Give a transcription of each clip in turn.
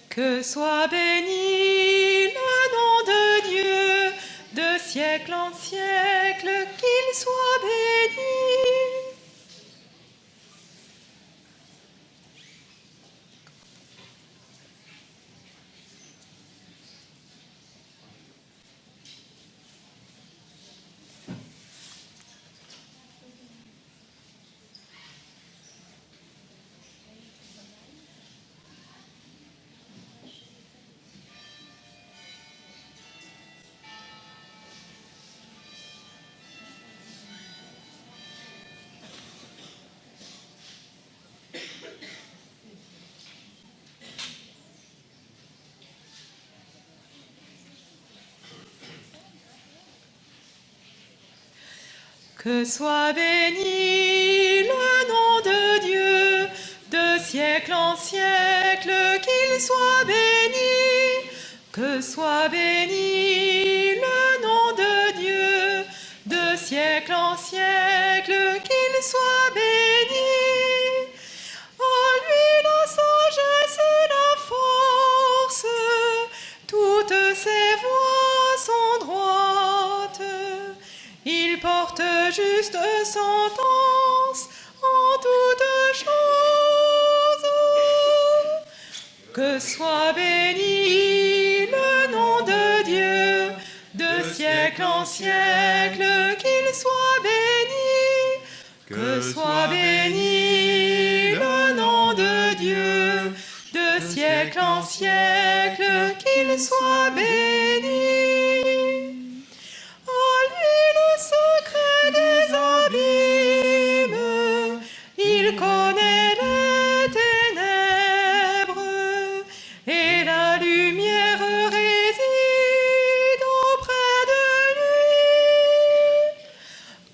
Que soit béni le nom de Dieu, de siècle en siècle, qu'il soit béni. Que soit béni le nom de Dieu, de siècle en siècle, qu'il soit béni. Que soit béni le nom de Dieu, de siècle en siècle, qu'il soit béni. En lui la sagesse et la force, toutes ses voies sont droites. Il porte juste sentence en toutes choses. Que soit béni le nom de Dieu, de siècle en siècle, qu'il soit béni. Que soit béni le nom de Dieu, de siècle en siècle, qu'il soit béni. En lui le secret des abîmes, il connaît les ténèbres, et la lumière réside auprès de lui.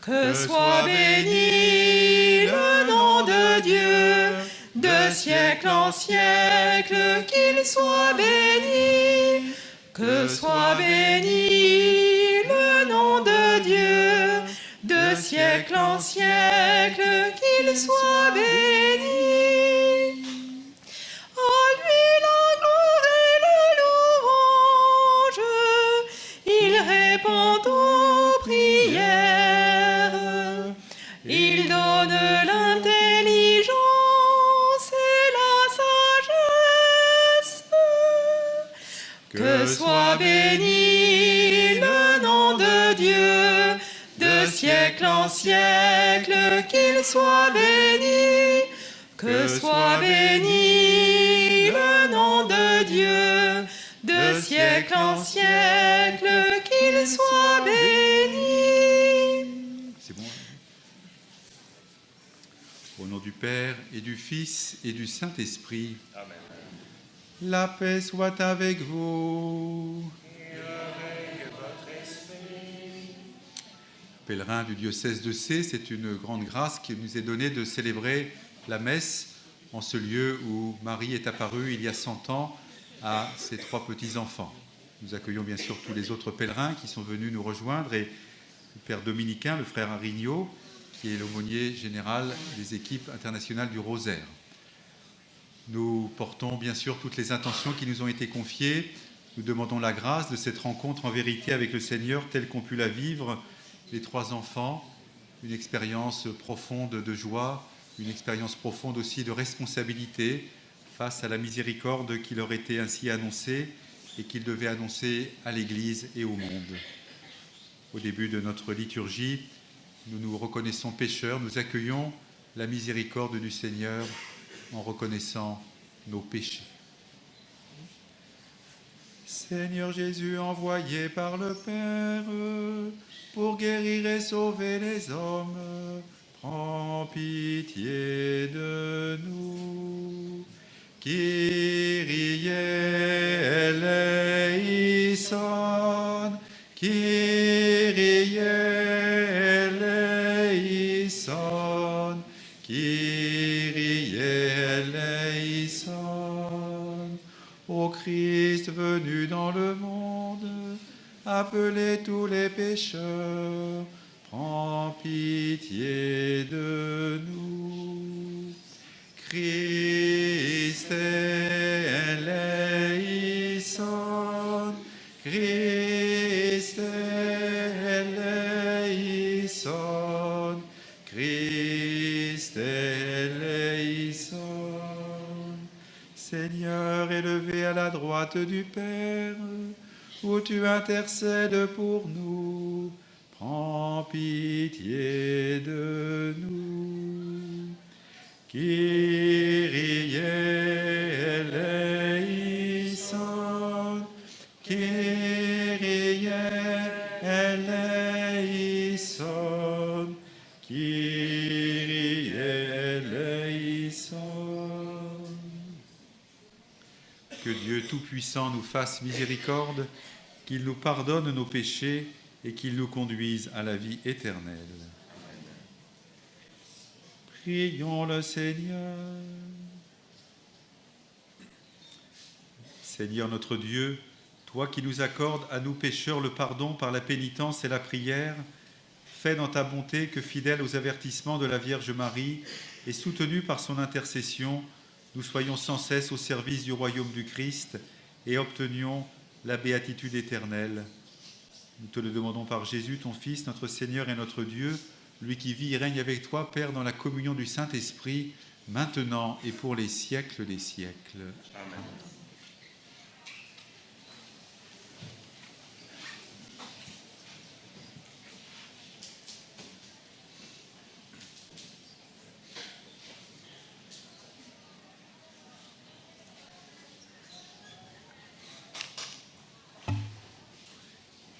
Que soit béni le nom de Dieu, de siècle en siècle, qu'il soit béni. Que soit béni le nom de Dieu, de siècle en siècle, qu'il soit béni. En lui la gloire et la louange, il répond aux prières, il donne l'intelligence et la sagesse. Que soit béni le nom de Dieu, de siècle en siècle, qu'il soit béni. Que soit béni le nom de Dieu, de siècle en siècle, qu'il soit béni. C'est bon. Au nom du Père et du Fils et du Saint-Esprit. Amen. La paix soit avec vous. Et avec votre esprit. Pèlerins du diocèse de Sées, c'est une grande grâce qui nous est donnée de célébrer la messe en ce lieu où Marie est apparue il y a 100 ans à ses 3 petits-enfants. Nous accueillons bien sûr tous les autres pèlerins qui sont venus nous rejoindre et le père dominicain, le frère Arignot, qui est l'aumônier général des équipes internationales du Rosaire. Nous portons bien sûr toutes les intentions qui nous ont été confiées. Nous demandons la grâce de cette rencontre en vérité avec le Seigneur telle qu'ont pu la vivre les 3 enfants, une expérience profonde de joie, une expérience profonde aussi de responsabilité face à la miséricorde qui leur était ainsi annoncée et qu'ils devaient annoncer à l'Église et au monde. Au début de notre liturgie, nous nous reconnaissons pécheurs, nous accueillons la miséricorde du Seigneur en reconnaissant nos péchés. Seigneur Jésus, envoyé par le Père pour guérir et sauver les hommes, prends pitié de nous. Kyrie eleison, Kyrie eleison, Kyrie eleison. Ô Christ venu dans le monde, appelez tous les pécheurs, prends pitié de nous. Christ eleison, Seigneur, élevé à la droite du Père, où tu intercèdes pour nous, prends pitié de nous. Kyrie eleison, Kyrie eleison, Kyrie eleison. Que Dieu Tout-Puissant nous fasse miséricorde, qu'il nous pardonne nos péchés et qu'il nous conduise à la vie éternelle. Prions le Seigneur. Seigneur notre Dieu, toi qui nous accordes à nous pécheurs le pardon par la pénitence et la prière, fais dans ta bonté que, fidèles aux avertissements de la Vierge Marie et soutenus par son intercession, nous soyons sans cesse au service du royaume du Christ et obtenions la béatitude éternelle. Nous te le demandons par Jésus, ton Fils, notre Seigneur et notre Dieu, lui qui vit et règne avec toi, Père, dans la communion du Saint-Esprit, maintenant et pour les siècles des siècles. Amen.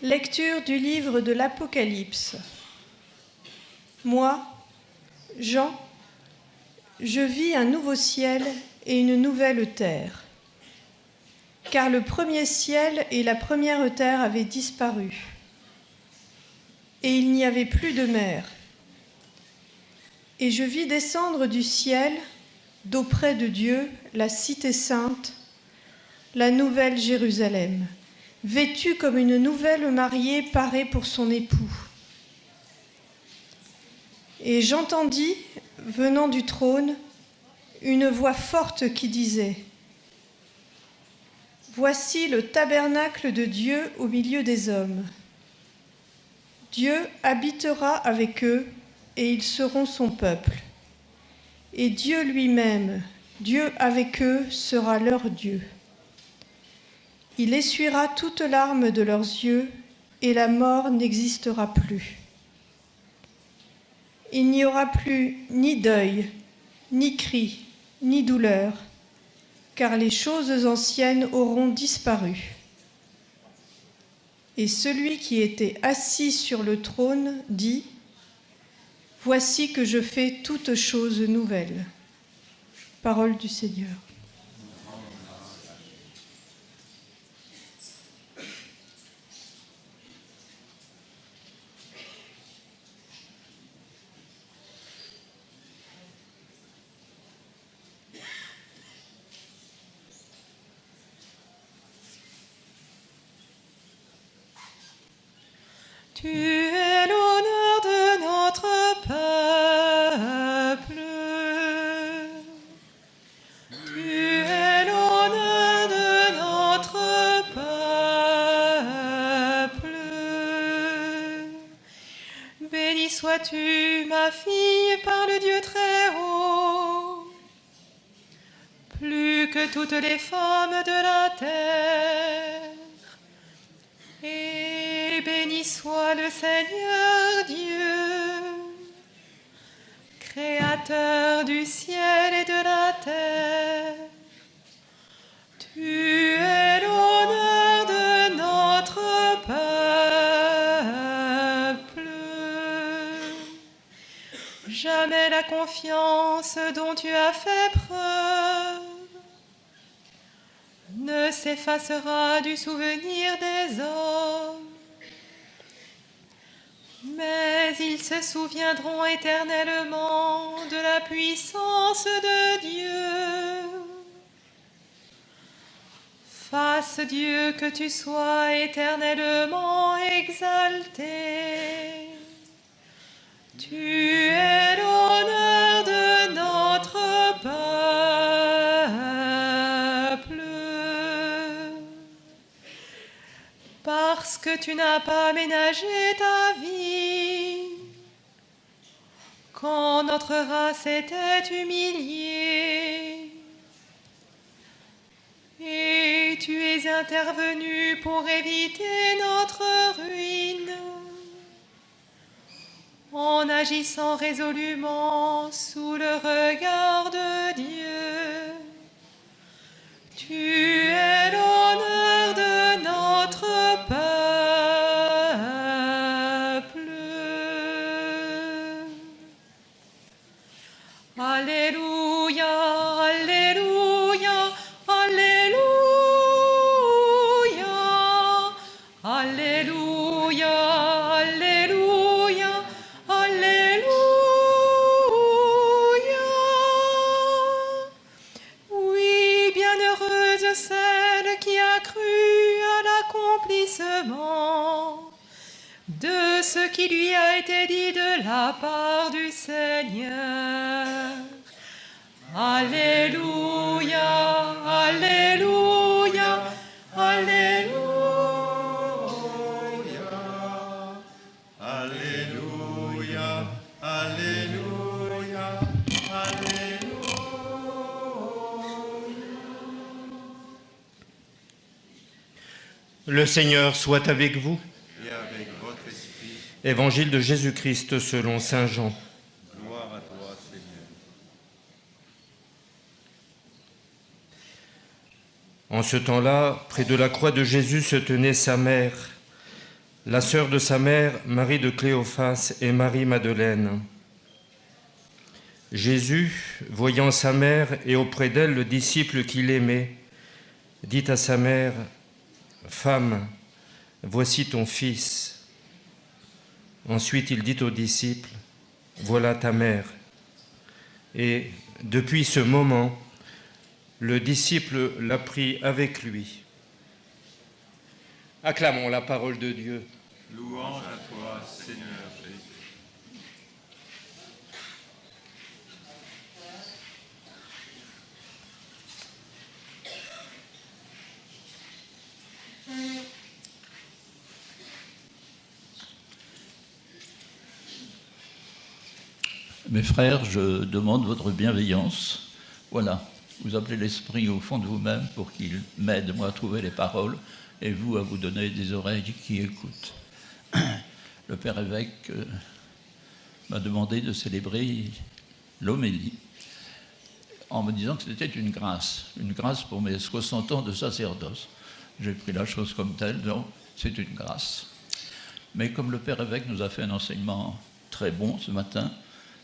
Lecture du livre de l'Apocalypse. Moi, Jean, je vis un nouveau ciel et une nouvelle terre. Car le premier ciel et la première terre avaient disparu. Et il n'y avait plus de mer. Et je vis descendre du ciel, d'auprès de Dieu, la cité sainte, la nouvelle Jérusalem, vêtue comme une nouvelle mariée parée pour son époux. Et j'entendis, venant du trône, une voix forte qui disait : Voici le tabernacle de Dieu au milieu des hommes. Dieu habitera avec eux, et ils seront son peuple. Et Dieu lui-même, Dieu avec eux, sera leur Dieu. Il essuiera toute larme de leurs yeux, et la mort n'existera plus. Il n'y aura plus ni deuil, ni cri, ni douleur, car les choses anciennes auront disparu. Et celui qui était assis sur le trône dit : Voici que je fais toutes choses nouvelles. Parole du Seigneur. Tu es l'honneur de notre peuple. Tu es l'honneur de notre peuple. Béni sois-tu, ma fille, par le Dieu très haut, plus que toutes les femmes de la terre. Et béni soit le Seigneur Dieu, Créateur du ciel et de la terre. Tu es l'honneur de notre peuple. Jamais la confiance dont tu as fait preuve ne s'effacera du souvenir des hommes, mais ils se souviendront éternellement de la puissance de Dieu. Fasse Dieu que tu sois éternellement exalté. Tu es l'honneur de notre peuple. Parce que tu n'as pas ménagé ta vie, quand notre race était humiliée. et tu es intervenu pour éviter notre ruine. En agissant résolument sous le regard de Dieu, tu es l'honneur de notre peuple. Alléluia, Alléluia, Alléluia, Alléluia, Alléluia, Alléluia. Oui, bienheureuse celle qui a cru à l'accomplissement de ce qui lui a été dit de la part du Seigneur. Alléluia, Alléluia, Alléluia. Alléluia, Alléluia, Alléluia. Le Seigneur soit avec vous. Et avec votre esprit, Évangile de Jésus-Christ selon saint Jean. gloire à toi, Seigneur. En ce temps-là, près de la croix de Jésus se tenait sa mère, la sœur de sa mère, Marie de Cléophas et Marie-Madeleine. Jésus, voyant sa mère et auprès d'elle le disciple qu'il aimait, dit à sa mère, « Femme, voici ton fils. » Ensuite, il dit au disciple, « Voilà ta mère. » Et depuis ce moment, le disciple l'a pris avec lui. Acclamons la parole de Dieu. Louange à toi, Seigneur Jésus. Mes frères, je demande votre bienveillance. Voilà, vous appelez l'Esprit au fond de vous-même pour qu'il m'aide, moi, à trouver les paroles, et vous, à vous donner des oreilles qui écoutent. Le Père évêque m'a demandé de célébrer l'homélie en me disant que c'était une grâce pour mes 60 ans de sacerdoce. J'ai pris la chose comme telle, donc c'est une grâce. Mais comme le Père évêque nous a fait un enseignement très bon ce matin,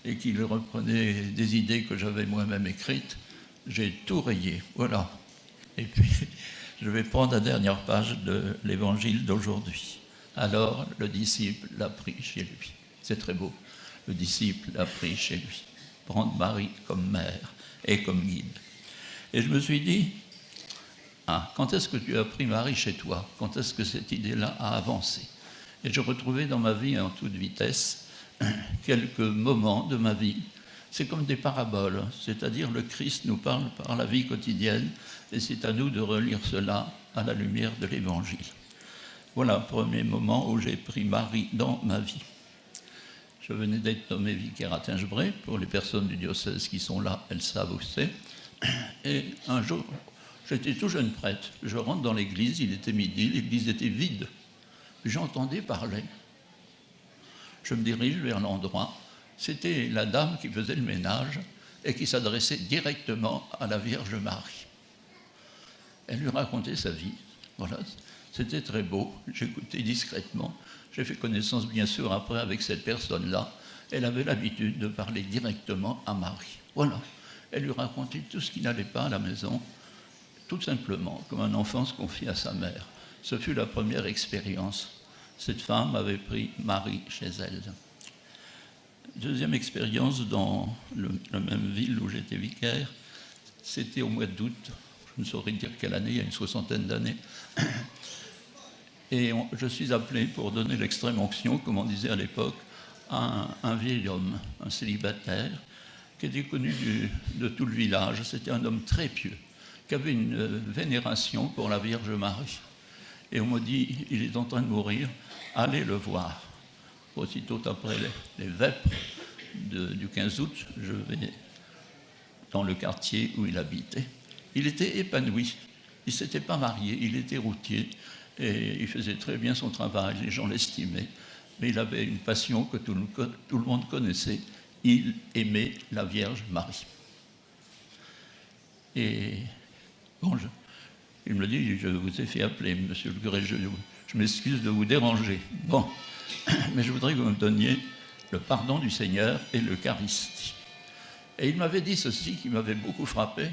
et qu'il reprenait des idées que j'avais moi-même écrites, j'ai tout rayé, voilà. Et puis, je vais prendre la dernière page de l'évangile d'aujourd'hui. Alors, le disciple l'a pris chez lui. C'est très beau. Le disciple l'a pris chez lui. Prendre Marie comme mère et comme guide. Et je me suis dit, quand est-ce que tu as pris Marie chez toi? Quand est-ce que cette idée-là a avancé? Et je retrouvais dans ma vie en toute vitesse quelques moments de ma vie. C'est comme des paraboles, c'est-à-dire le Christ nous parle par la vie quotidienne et c'est à nous de relire cela à la lumière de l'Évangile. Voilà le premier moment où j'ai pris Marie dans ma vie. Je venais d'être nommé vicaire à Tingebray. Pour les personnes du diocèse qui sont là, elles savent où c'est. Et un jour, j'étais tout jeune prêtre. Je rentre dans l'église, il était midi, l'église était vide. J'entendais parler. Je me dirige vers l'endroit. C'était la dame qui faisait le ménage et qui s'adressait directement à la Vierge Marie. Elle lui racontait sa vie. Voilà, c'était très beau. J'écoutais discrètement. J'ai fait connaissance, bien sûr, après avec cette personne-là. Elle avait l'habitude de parler directement à Marie. Voilà. Elle lui racontait tout ce qui n'allait pas à la maison, tout simplement, comme un enfant se confie à sa mère. Ce fut la première expérience. Cette femme avait pris Marie chez elle. Deuxième expérience dans la même ville où j'étais vicaire, c'était au mois d'août, je ne saurais dire quelle année, il y a une 60aine d'années. Et je suis appelé pour donner l'extrême onction, comme on disait à l'époque, à un vieil homme, un célibataire, qui était connu de tout le village. C'était un homme très pieux, qui avait une vénération pour la Vierge Marie. Et on m'a dit, il est en train de mourir, allez le voir. Aussitôt après les vêpres du 15 août, je vais dans le quartier où il habitait. Il était épanoui. Il ne s'était pas marié, il était routier et il faisait très bien son travail, les gens l'estimaient. Mais il avait une passion que tout le monde connaissait. Il aimait la Vierge Marie. Et bon, il me dit, je vous ai fait appeler, monsieur le curé, je m'excuse de vous déranger. Bon, mais je voudrais que vous me donniez le pardon du Seigneur et l'Eucharistie. Et il m'avait dit ceci qui m'avait beaucoup frappé.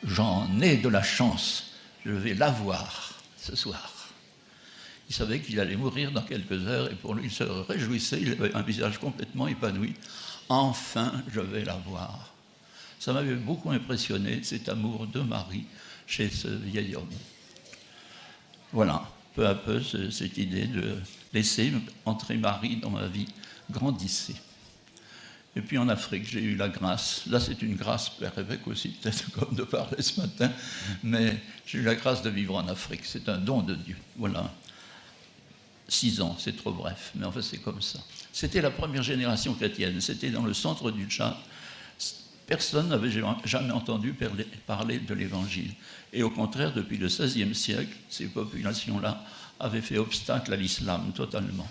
J'en ai de la chance, je vais l'avoir ce soir. Il savait qu'il allait mourir dans quelques heures et pour lui, il se réjouissait, il avait un visage complètement épanoui. Enfin, je vais l'avoir. Ça m'avait beaucoup impressionné, cet amour de Marie chez ce vieil homme. Voilà, peu à peu, cette idée de laisser entrer Marie dans ma vie grandissait. Et puis en Afrique, j'ai eu la grâce, là c'est une grâce, Père évêque aussi, peut-être comme de parler ce matin, mais j'ai eu la grâce de vivre en Afrique, c'est un don de Dieu, voilà. 6 ans, c'est trop bref, mais en fait c'est comme ça. C'était la première génération chrétienne, c'était dans le centre du Tchad. Personne n'avait jamais entendu parler de l'Évangile. Et au contraire, depuis le XVIe siècle, ces populations-là avaient fait obstacle à l'islam totalement.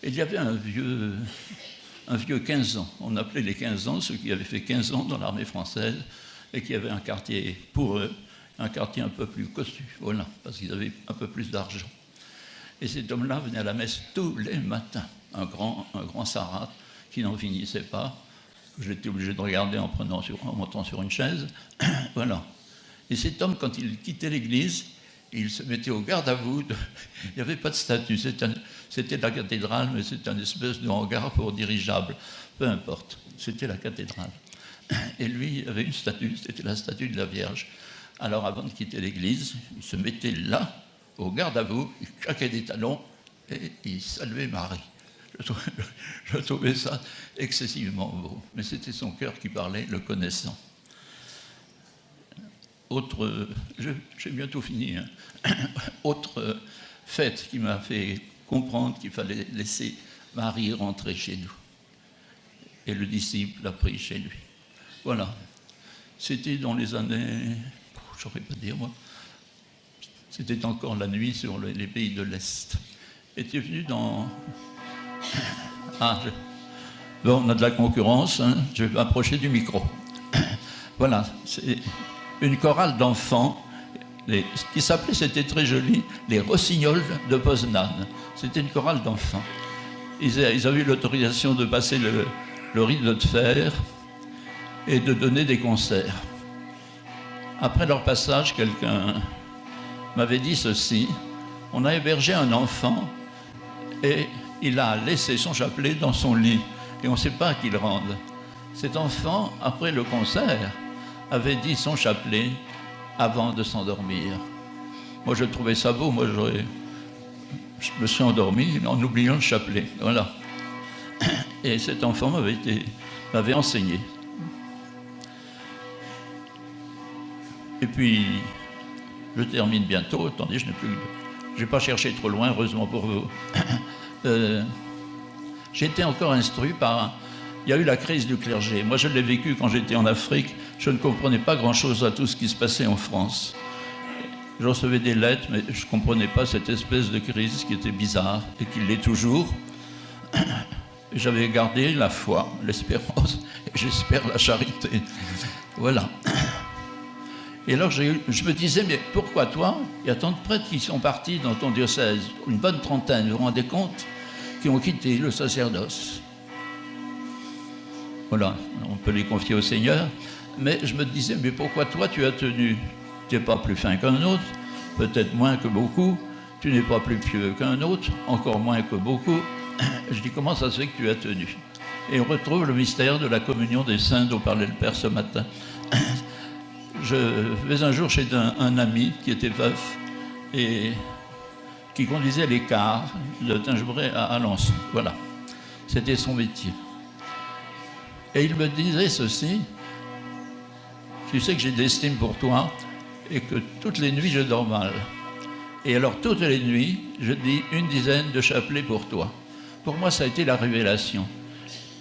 Et il y avait un vieux 15 ans, on appelait les 15 ans ceux qui avaient fait 15 ans dans l'armée française et qui avaient un quartier, pour eux, un quartier un peu plus cossu, voilà, parce qu'ils avaient un peu plus d'argent. Et cet homme-là venait à la messe tous les matins, un grand sarrate qui n'en finissait pas. J'étais obligé de regarder en montant sur une chaise. Voilà. Et cet homme, quand il quittait l'église, il se mettait au garde à vous. Il n'y avait pas de statue. C'était la cathédrale, mais c'était une espèce de hangar pour dirigeables. Peu importe. C'était la cathédrale. Et lui, il avait une statue, c'était la statue de la Vierge. Alors, avant de quitter l'église, il se mettait là, au garde à vous, il claquait des talons et il saluait Marie. Je trouvais ça excessivement beau. Mais c'était son cœur qui parlait, le connaissant. J'ai bientôt fini. Autre fête qui m'a fait comprendre qu'il fallait laisser Marie rentrer chez nous. Et le disciple l'a pris chez lui. Voilà. C'était dans les années... Je ne saurais pas dire, moi. C'était encore la nuit sur les pays de l'Est. Et tu es venu dans... Bon, on a de la concurrence, hein. Je vais m'approcher du micro. Voilà, c'est une chorale d'enfants qui s'appelait, c'était très joli, les Rossignols de Poznan. C'était une chorale d'enfants. Ils avaient eu l'autorisation de passer le rideau de fer et de donner des concerts. Après leur passage, quelqu'un m'avait dit ceci: on a hébergé un enfant et il a laissé son chapelet dans son lit et on ne sait pas à qui le rende. Cet enfant, après le concert, avait dit son chapelet avant de s'endormir. Moi, je trouvais ça beau. Moi, je me suis endormi en oubliant le chapelet. Voilà. Et cet enfant m'avait enseigné. Et puis, je termine bientôt. Attendez, je n'ai pas cherché trop loin, heureusement pour vous. J'ai été encore instruit il y a eu la crise du clergé. Moi, je l'ai vécu quand j'étais en Afrique. Je ne comprenais pas grand-chose à tout ce qui se passait en France. Je recevais des lettres, mais je ne comprenais pas cette espèce de crise qui était bizarre et qui l'est toujours. J'avais gardé la foi, l'espérance, et j'espère la charité. Voilà. Et alors, je me disais, mais pourquoi toi? Il y a tant de prêtres qui sont partis dans ton diocèse, une bonne trentaine, vous vous rendez compte, qui ont quitté le sacerdoce. Voilà, on peut les confier au Seigneur. Mais je me disais, mais pourquoi toi tu as tenu? Tu n'es pas plus fin qu'un autre, peut-être moins que beaucoup. Tu n'es pas plus pieux qu'un autre, encore moins que beaucoup. Je dis, comment ça se fait que tu as tenu? Et on retrouve le mystère de la communion des saints dont parlait le Père ce matin. Je vais un jour chez un ami qui était veuf et qui conduisait les cars de Tingebray à Alençon. Voilà, c'était son métier. Et il me disait ceci: tu sais que j'ai de l'estime pour toi et que toutes les nuits je dors mal. Et alors toutes les nuits, je dis une dizaine de chapelets pour toi. Pour moi, ça a été la révélation.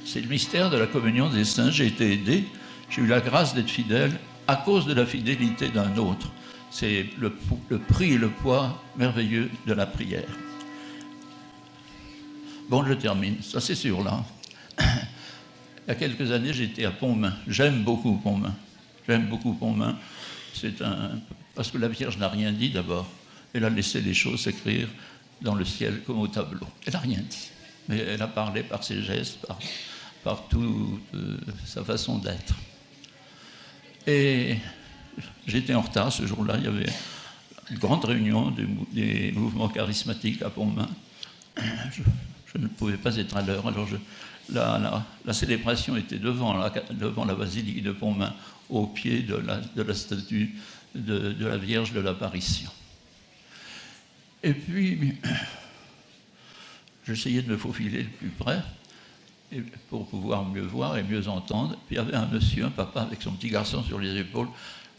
C'est le mystère de la communion des saints. J'ai été aidé, j'ai eu la grâce d'être fidèle à cause de la fidélité d'un autre. C'est le prix et le poids merveilleux de la prière. Bon, je termine, ça c'est sûr là. Il y a quelques années, j'étais à Pontmain. J'aime beaucoup Pontmain. Parce que la Vierge n'a rien dit d'abord. Elle a laissé les choses s'écrire dans le ciel comme au tableau. Elle n'a rien dit. Mais elle a parlé par ses gestes, par toute sa façon d'être. Et j'étais en retard ce jour-là. Il y avait une grande réunion des mouvements charismatiques à Pontmain. Je ne pouvais pas être à l'heure. Alors la célébration était devant la basilique de Pontmain, au pied de la statue de la Vierge de l'Apparition. Et puis, j'essayais de me faufiler le plus près pour pouvoir mieux voir et mieux entendre. Puis il y avait un monsieur, un papa, avec son petit garçon sur les épaules.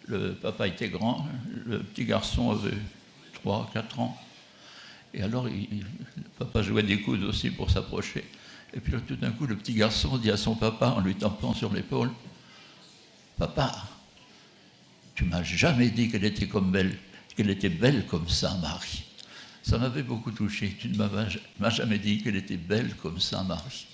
Le papa était grand, le petit garçon avait 3-4 ans. Et alors, le papa jouait des coudes aussi pour s'approcher. Et puis là, tout d'un coup, le petit garçon dit à son papa, en lui tapant sur l'épaule, « Papa, tu m'as jamais dit qu'elle était belle comme ça, Marie. » Ça m'avait beaucoup touché. Tu ne m'as jamais dit qu'elle était belle comme ça, Marie.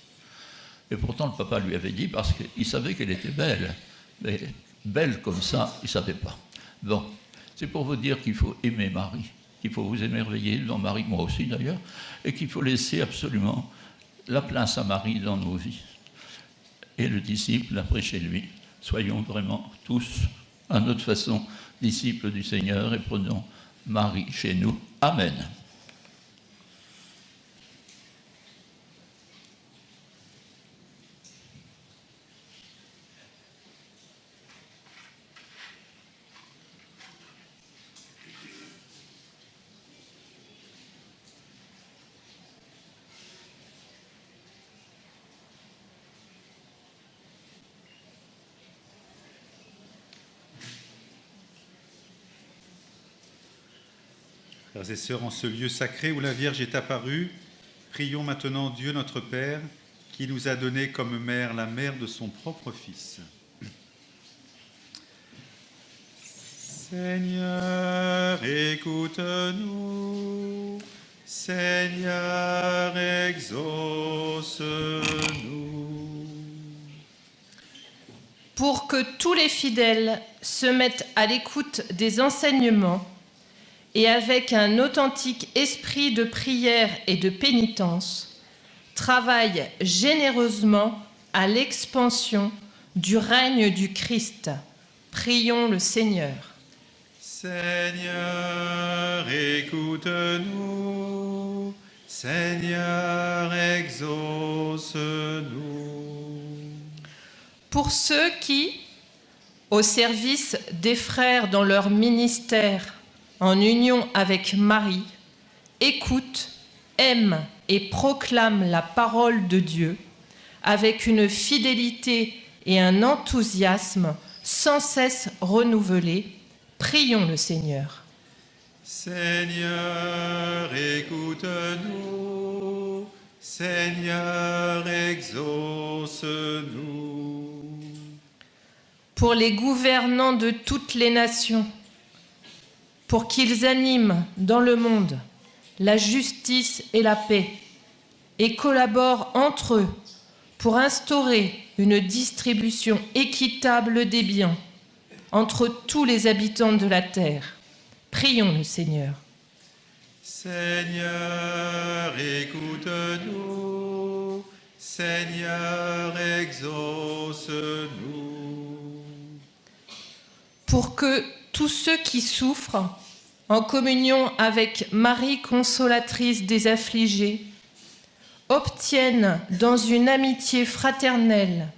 Et pourtant, le papa lui avait dit, parce qu'il savait qu'elle était belle. Mais belle comme ça, il ne savait pas. Bon, c'est pour vous dire qu'il faut aimer Marie, qu'il faut vous émerveiller devant Marie, moi aussi d'ailleurs, et qu'il faut laisser absolument la place à Marie dans nos vies. Et le disciple, après chez lui, soyons vraiment tous, à notre façon, disciples du Seigneur et prenons Marie chez nous. Amen. Frères et sœurs, en ce lieu sacré où la Vierge est apparue, prions maintenant Dieu notre Père, qui nous a donné comme mère la mère de son propre Fils. Seigneur, écoute-nous. Seigneur, exauce-nous. Pour que tous les fidèles se mettent à l'écoute des enseignements et avec un authentique esprit de prière et de pénitence, travaillent généreusement à l'expansion du règne du Christ. Prions le Seigneur. Seigneur, écoute-nous. Seigneur, exauce-nous. Pour ceux qui, au service des frères dans leur ministère, en union avec Marie, écoutent, aiment et proclament la parole de Dieu avec une fidélité et un enthousiasme sans cesse renouvelés, prions le Seigneur. Seigneur, écoute-nous. Seigneur, exauce-nous. Pour les gouvernants de toutes les nations, pour qu'ils animent dans le monde la justice et la paix et collaborent entre eux pour instaurer une distribution équitable des biens entre tous les habitants de la terre. Prions le Seigneur. Seigneur, écoute-nous. Seigneur, exauce-nous. Pour que tous ceux qui souffrent, en communion avec Marie consolatrice des affligés, obtiennent dans une amitié fraternelle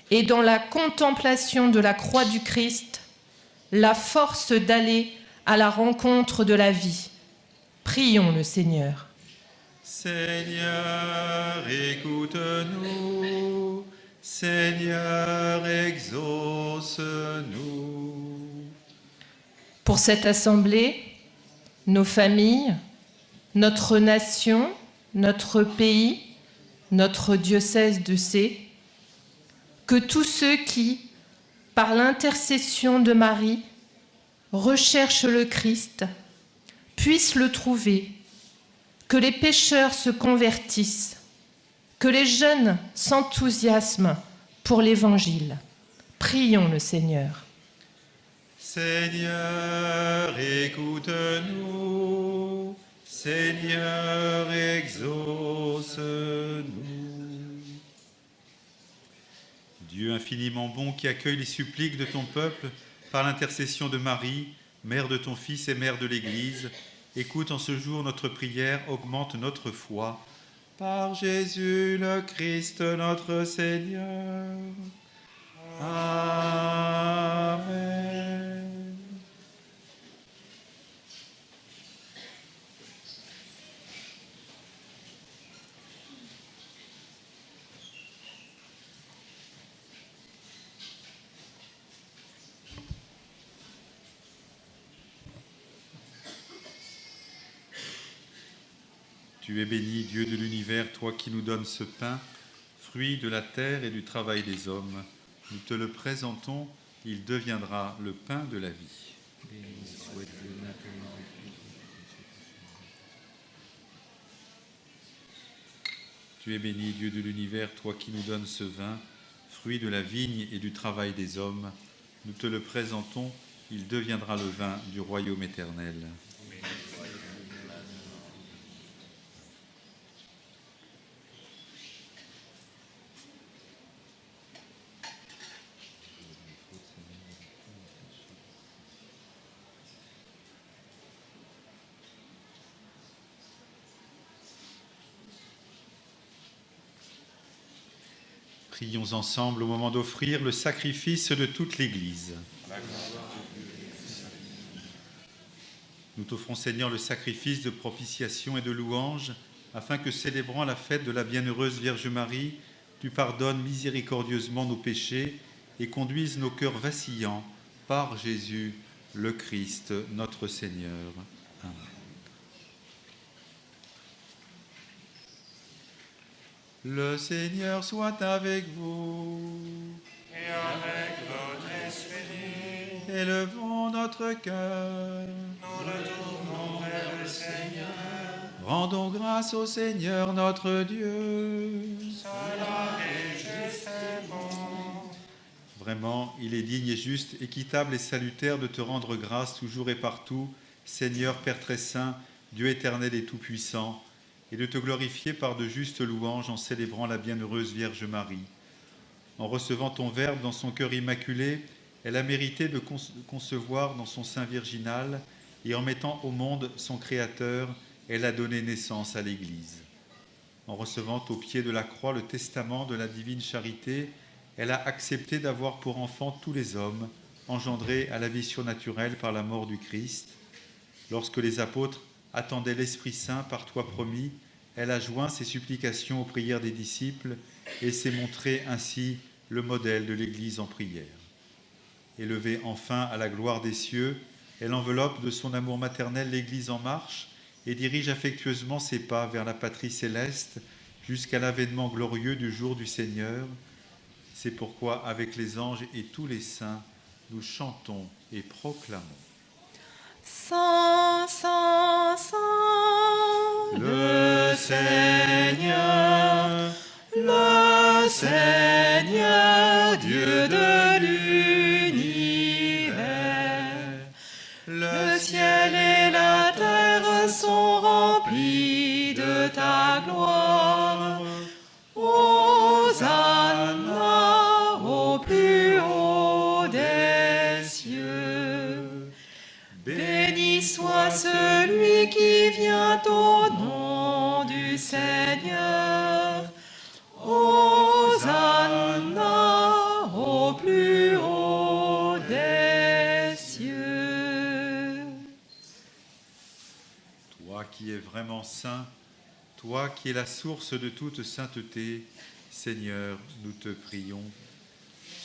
et dans la contemplation de la croix du Christ la force d'aller à la rencontre de la vie. Prions le Seigneur. Seigneur, écoute-nous. Seigneur, exauce-nous. Pour cette assemblée, nos familles, notre nation, notre pays, notre diocèse de C, que tous ceux qui, par l'intercession de Marie, recherchent le Christ puissent le trouver, que les pécheurs se convertissent, que les jeunes s'enthousiasment pour l'Évangile. Prions le Seigneur. Seigneur, écoute-nous. Seigneur, exauce-nous. Dieu infiniment bon qui accueille les suppliques de ton peuple par l'intercession de Marie, mère de ton Fils et mère de l'Église, écoute en ce jour notre prière, augmente notre foi. Par Jésus le Christ notre Seigneur. Amen. Tu es béni, Dieu de l'univers, toi qui nous donnes ce pain, fruit de la terre et du travail des hommes. Nous te le présentons, il deviendra le pain de la vie. Tu es béni, Dieu de l'univers, toi qui nous donnes ce vin, fruit de la vigne et du travail des hommes. Nous te le présentons, il deviendra le vin du royaume éternel. Prions ensemble au moment d'offrir le sacrifice de toute l'Église. Nous t'offrons, Seigneur, le sacrifice de propitiation et de louange, afin que, célébrant la fête de la bienheureuse Vierge Marie, tu pardonnes miséricordieusement nos péchés et conduises nos cœurs vacillants par Jésus, le Christ, notre Seigneur. Amen. Le Seigneur soit avec vous. Et avec votre esprit, Élevons notre cœur. nous le tournons vers le Seigneur. Rendons grâce au Seigneur notre Dieu. Cela est juste et bon. Vraiment, il est digne et juste, équitable et salutaire de te rendre grâce toujours et partout, Seigneur, Père très saint, Dieu éternel et tout-puissant, et de te glorifier par de justes louanges en célébrant la bienheureuse Vierge Marie. En recevant ton Verbe dans son cœur immaculé, elle a mérité de concevoir dans son sein virginal, et en mettant au monde son Créateur, elle a donné naissance à l'Église. En recevant au pied de la croix le testament de la divine charité, elle a accepté d'avoir pour enfants tous les hommes, engendrés à la vie surnaturelle par la mort du Christ. Lorsque les apôtres attendaient l'Esprit Saint par toi promis, elle a joint ses supplications aux prières des disciples et s'est montrée ainsi le modèle de l'Église en prière. Élevée enfin à la gloire des cieux, elle enveloppe de son amour maternel l'Église en marche et dirige affectueusement ses pas vers la patrie céleste jusqu'à l'avènement glorieux du jour du Seigneur. C'est pourquoi, avec les anges et tous les saints, nous chantons et proclamons. Saint, Saint, Saint, Le Seigneur, Dieu de l'univers. Le ciel et la terre sont remplis de ta gloire. Hosanna au plus haut des cieux. Béni soit celui qui vient au nom du Seigneur. Hosanna au plus haut des cieux. toi qui es vraiment saint, toi qui es la source de toute sainteté, Seigneur, nous te prions.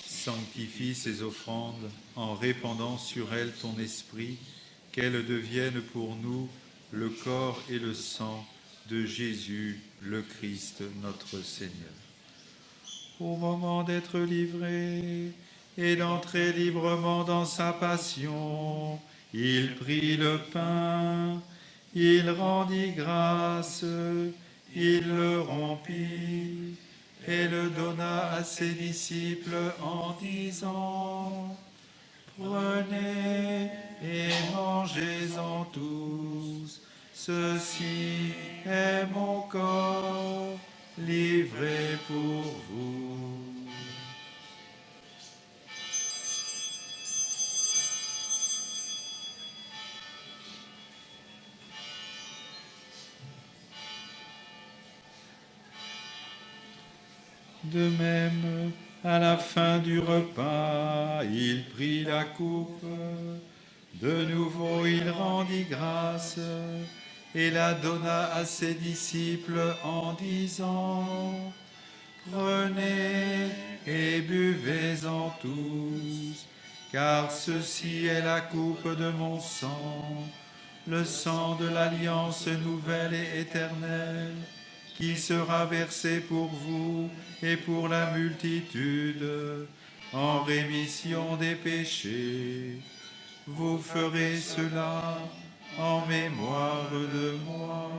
Sanctifie ces offrandes en répandant sur elles ton esprit, qu'elles deviennent pour nous le corps et le sang de Jésus, le Christ, notre Seigneur. Au moment d'être livré et d'entrer librement dans sa passion, Il prit le pain, il rendit grâce, il le rompit et le donna à ses disciples en disant: Prenez et mangez-en tous, ceci est mon corps livré pour vous. De même, à la fin du repas, il prit la coupe. De nouveau, il rendit grâce et la donna à ses disciples en disant: Prenez et buvez-en tous, car ceci est la coupe de mon sang, le sang de l'alliance nouvelle et éternelle, qui sera versé pour vous et pour la multitude en rémission des péchés. Vous ferez cela en mémoire de moi.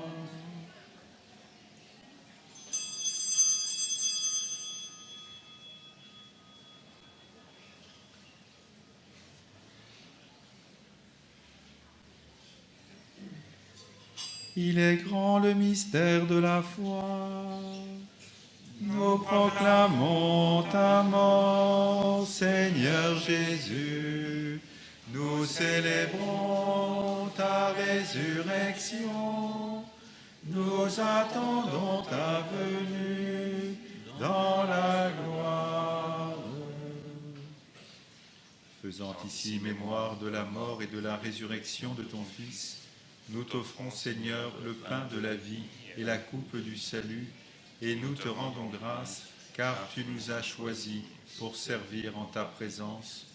Il est grand le mystère de la foi. Nous proclamons ta mort, Seigneur Jésus. Nous célébrons ta résurrection. Nous attendons ta venue dans la gloire. Faisant ici mémoire de la mort et de la résurrection de ton Fils, nous t'offrons, Seigneur, le pain de la vie et la coupe du salut, et nous te rendons grâce, car tu nous as choisis pour servir en ta présence.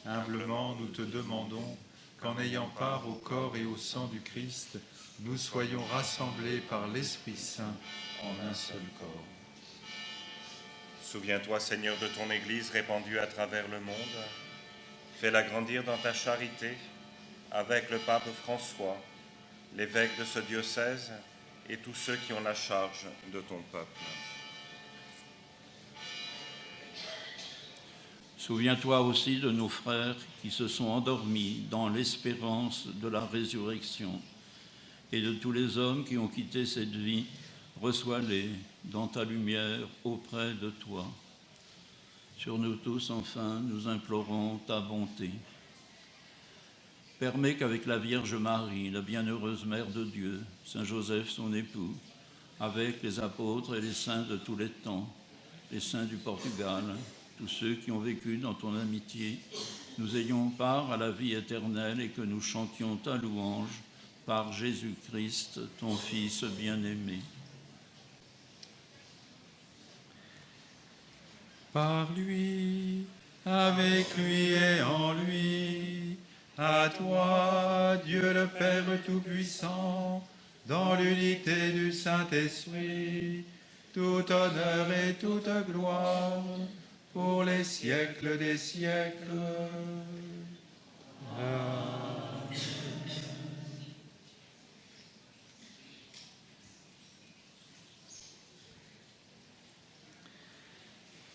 Humblement, nous te demandons qu'en ayant part au corps et au sang du Christ, nous soyons rassemblés par l'Esprit Saint en un seul corps. Souviens-toi, Seigneur, de ton Église répandue à travers le monde. Fais-la grandir dans ta charité avec le pape François, l'évêque de ce diocèse et tous ceux qui ont la charge de ton peuple. Souviens-toi aussi de nos frères qui se sont endormis dans l'espérance de la résurrection et de tous les hommes qui ont quitté cette vie. Reçois-les dans ta lumière auprès de toi. Sur nous tous, enfin, nous implorons ta bonté. Permets qu'avec la Vierge Marie, la bienheureuse Mère de Dieu, Saint Joseph son époux, avec les apôtres et les saints de tous les temps, les saints du Portugal, tous ceux qui ont vécu dans ton amitié, nous ayons part à la vie éternelle et que nous chantions ta louange par Jésus-Christ, ton Fils bien-aimé. Par lui, avec lui et en lui, à toi, Dieu le Père Tout-Puissant, dans l'unité du Saint-Esprit, tout honneur et toute gloire, pour les siècles des siècles. Amen.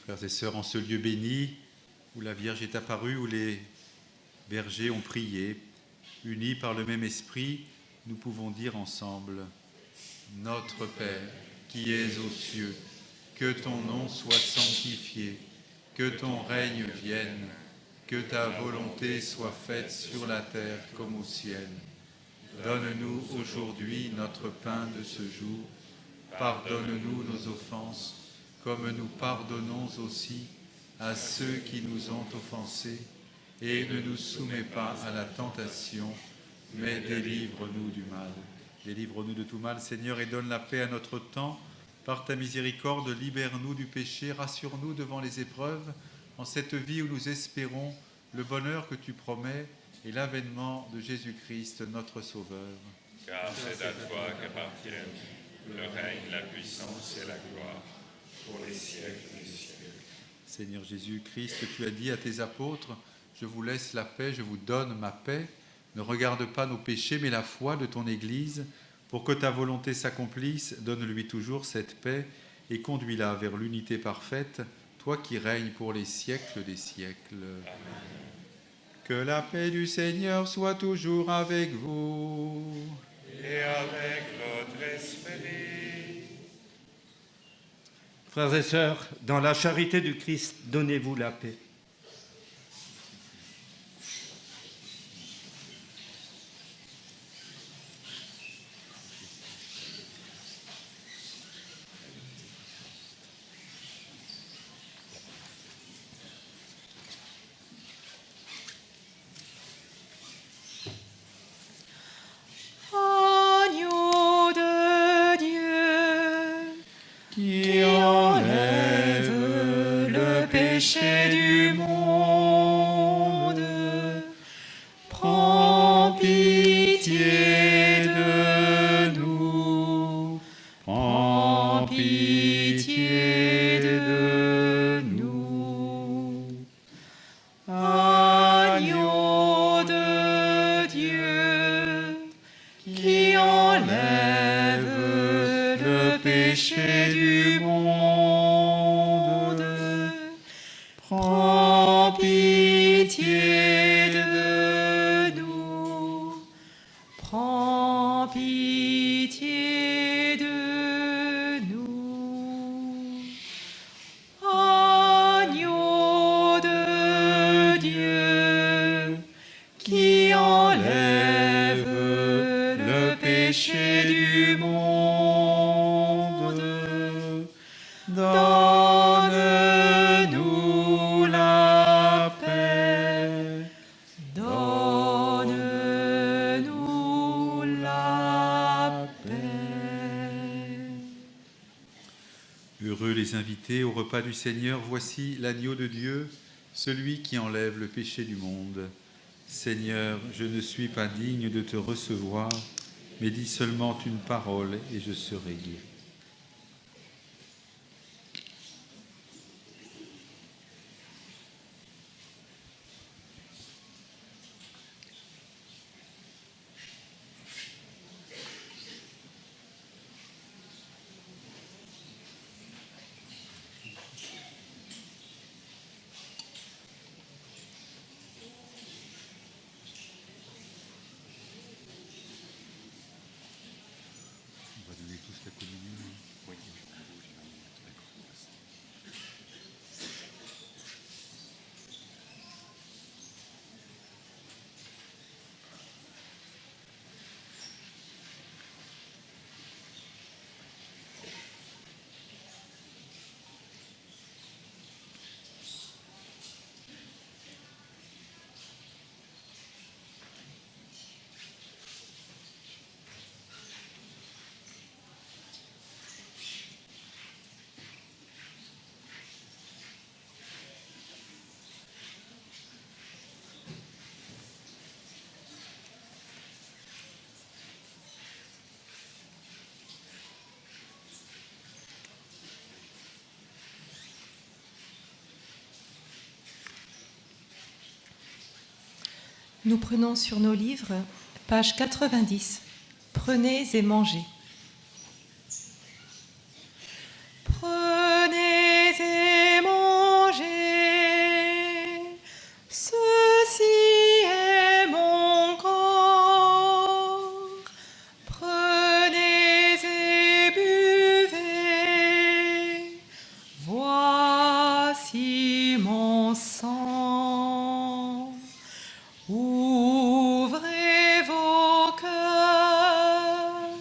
Frères et sœurs, en ce lieu béni, où la Vierge est apparue, où les bergers ont prié, unis par le même esprit, nous pouvons dire ensemble: Notre Père, qui es aux cieux, que ton nom soit sanctifié, que ton règne vienne, que ta volonté soit faite sur la terre comme au ciel. Donne-nous aujourd'hui notre pain de ce jour. Pardonne-nous nos offenses, comme nous pardonnons aussi à ceux qui nous ont offensés. Et ne nous soumets pas à la tentation, mais délivre-nous du mal. Délivre-nous de tout mal, Seigneur, et donne la paix à notre temps. Par ta miséricorde, libère-nous du péché, rassure-nous devant les épreuves, en cette vie où nous espérons le bonheur que tu promets et l'avènement de Jésus-Christ, notre Sauveur. Car c'est à toi qu'appartiennent le règne, la puissance et la gloire, pour les siècles des siècles. Seigneur Jésus-Christ, tu as dit à tes apôtres: je vous laisse la paix, je vous donne ma paix. Ne regarde pas nos péchés, mais la foi de ton Église. Pour que ta volonté s'accomplisse, donne-lui toujours cette paix et conduis-la vers l'unité parfaite, toi qui règnes pour les siècles des siècles. Amen. Que la paix du Seigneur soit toujours avec vous. Et avec votre esprit. Frères et sœurs, dans la charité du Christ, donnez-vous la paix. Agneau de Dieu, qui enlève le péché du monde, prends pitié de nous, prends pitié de nous. Agneau de Dieu, qui enlève le péché du monde, prends pitié de nous, prends pitié de nous. Agneau de Dieu, qui enlève le péché du monde, donne-nous la paix, donne-nous la paix. Heureux les invités au repas du Seigneur, voici l'agneau de Dieu, celui qui enlève le péché du monde. Seigneur, je ne suis pas digne de te recevoir, mais dis seulement une parole et je serai guéri. On va donner tous la communion. Oui. Nous prenons sur nos livres, page 90. Prenez et mangez. Prenez et mangez, ceci est mon corps. Prenez et buvez, voici mon sang. Ouvrez vos cœurs,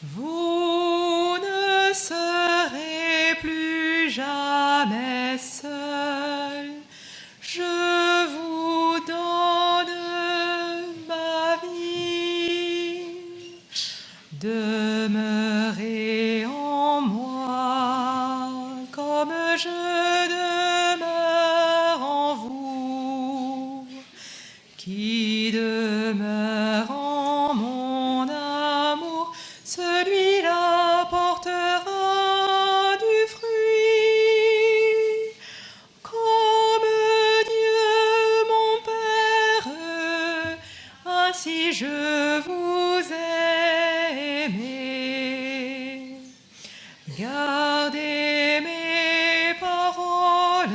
vous ne serez plus jamais seuls. Je vous donne ma vie. Demeurez en moi comme je demeure en vous. Qui demeure en mon amour, celui-là portera du fruit. Comme Dieu mon Père, ainsi je vous aimais. Gardez mes paroles,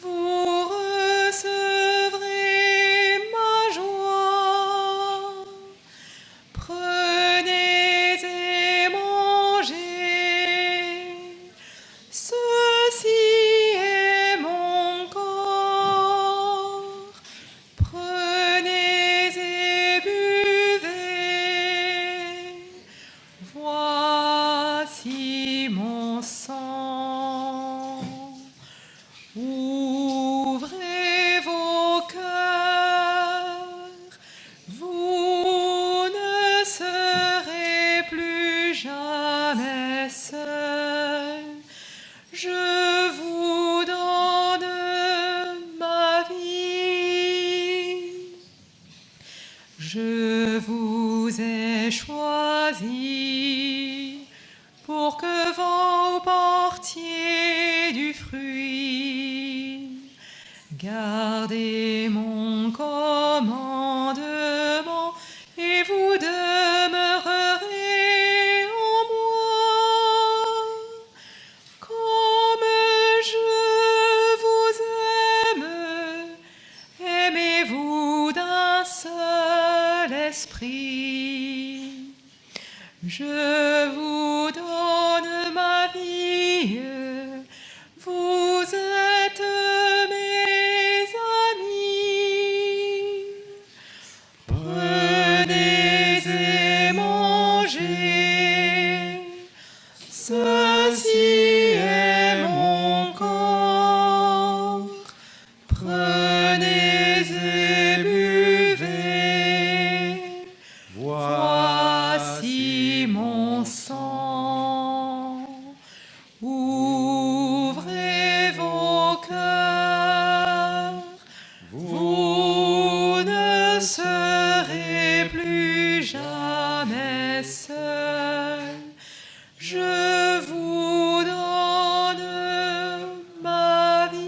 vous recevrez ma joie. Prenez et mangez, ceci est mon corps. Prenez et buvez, voici mon sang. Ouvrez vos cœurs, vous ne serez plus jamais seuls. Je vous donne ma vie. Je vous ai choisi pour que vous portiez du fruit. Gardez mon commandement et vous demeurerez en moi. Comme je vous aime, aimez-vous d'un seul esprit. Je vous donne ma vie, vous êtes mes amis. Prenez et mangez, ceci est mon corps. Prenez et buvez, voici mon sang. Ouvrez vos cœurs, vous ne serez plus jamais seuls. Je vous donne ma vie.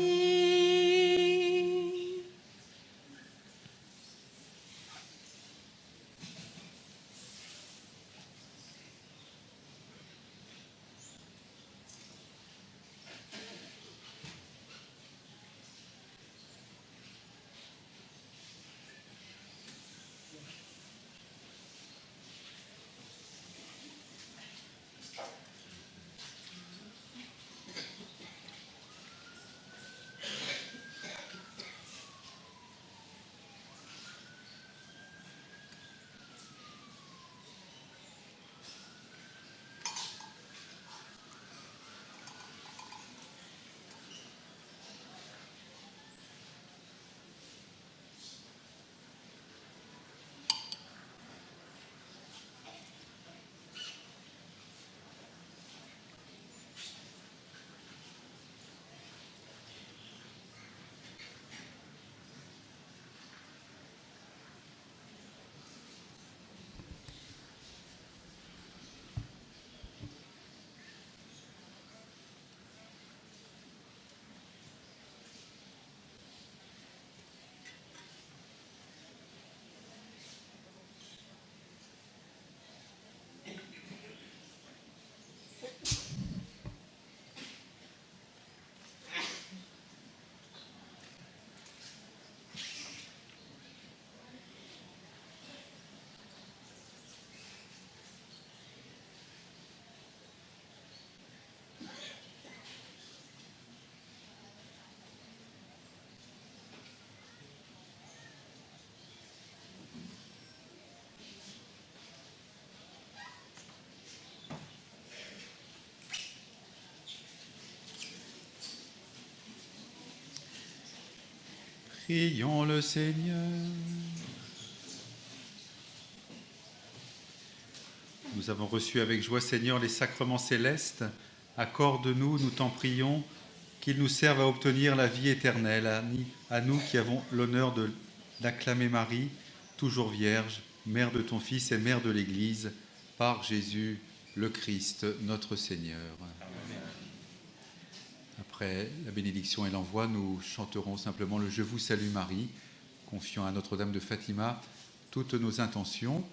Prions le Seigneur. Nous avons reçu avec joie, Seigneur, les sacrements célestes. Accorde-nous, nous t'en prions, qu'ils nous servent à obtenir la vie éternelle. À nous qui avons l'honneur d'acclamer Marie, toujours Vierge, Mère de ton Fils et Mère de l'Église, par Jésus le Christ, notre Seigneur. Après la bénédiction et l'envoi, nous chanterons simplement le « Je vous salue Marie », confiant à Notre-Dame de Fatima toutes nos intentions.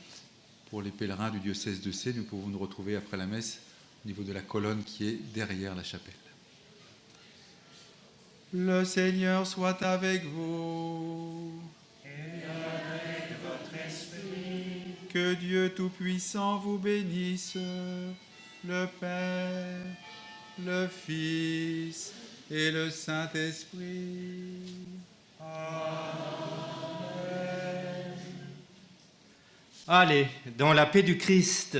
Pour les pèlerins du diocèse de Sées, nous pouvons nous retrouver après la messe au niveau de la colonne qui est derrière la chapelle. Le Seigneur soit avec vous. Et avec votre esprit. Que Dieu Tout-Puissant vous bénisse, le Père, le Fils et le Saint-Esprit. Allez, dans la paix du Christ.